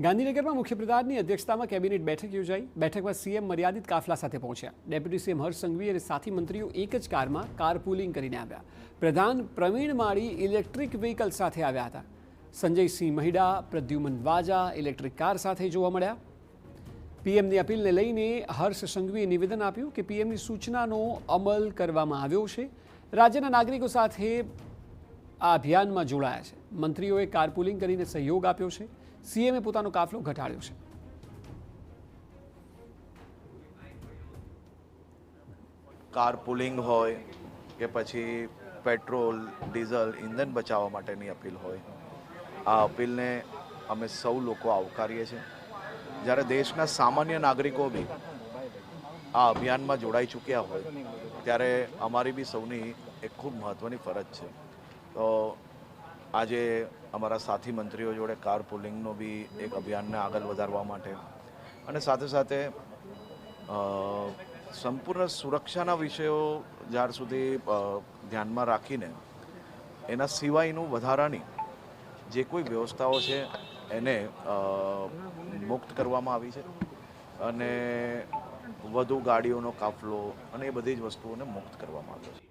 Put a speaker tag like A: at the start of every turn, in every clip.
A: ગાંધીનગરમાં મુખ્યપ્રધાનની અધ્યક્ષતામાં કેબિનેટ બેઠક યોજાઈ। બેઠકમાં સીએમ મર્યાદિત કાફલા સાથે પહોંચ્યા। ડેપ્યુટી સીએમ હર્ષ સંઘવી અને સાથી મંત્રીઓ એક જ કારમાં કારપુલિંગ કરીને આવ્યા। પ્રધાન પ્રવીણ માળી ઇલેક્ટ્રિક વ્હીકલ સાથે આવ્યા હતા। સંજયસિંહ મહિડા, પ્રદ્યુમન વાજા ઇલેક્ટ્રિક કાર સાથે જોવા મળ્યા। પીએમની અપીલને લઈને હર્ષ સંઘવીએ નિવેદન આપ્યું કે પીએમની સૂચનાનો અમલ કરવામાં આવ્યો છે। રાજ્યના નાગરિકો સાથે આ અભિયાનમાં જોડાયા છે। મંત્રીઓએ કારપુલિંગ કરીને સહયોગ આપ્યો છે। સીએમએ પોતાનો કાફલો ઘટાડ્યો છે।
B: કારપુલિંગ હોય કે પછી પેટ્રોલ ડીઝલ ઇંધણ બચાવવા માટેની અપીલ હોય, આ અપીલને અમે સૌ લોકો આવકારીએ છીએ। જ્યારે દેશના સામાન્ય નાગરિકો બી આ અભિયાનમાં જોડાઈ ચૂક્યા હોય ત્યારે અમારી બી સૌની એક ખૂબ મહત્ત્વની ફરજ છે। તો આજે અમારા સાથી મંત્રીઓ જોડે કારપુલિંગનો બી એક અભિયાનને આગળ વધારવા માટે અને સાથે સાથે સંપૂર્ણ સુરક્ષાના વિષયો જ્યાર સુધી ધ્યાનમાં રાખીને એના સિવાયનું વધારાની જે કોઈ વ્યવસ્થાઓ છે એને મુક્ત કરવામાં આવી છે અને વધુ ગાડીઓનો કાફલો અને એ બધી જ વસ્તુઓને મુક્ત કરવામાં આવ્યો છે।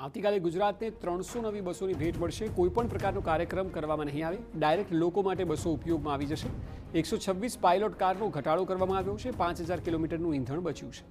A: આવતીકાલે ગુજરાતને 300 નવી બસોની ભેટ મળશે। કોઈપણ પ્રકારનો કાર્યક્રમ કરવામાં નહીં આવે। ડાયરેક્ટ લોકો માટે બસો ઉપયોગમાં આવી જશે। 126 પાયલોટ કારનો ઘટાડો કરવામાં આવ્યો છે। 5000 કિલોમીટરનું ઈંધણ બચ્યું છે।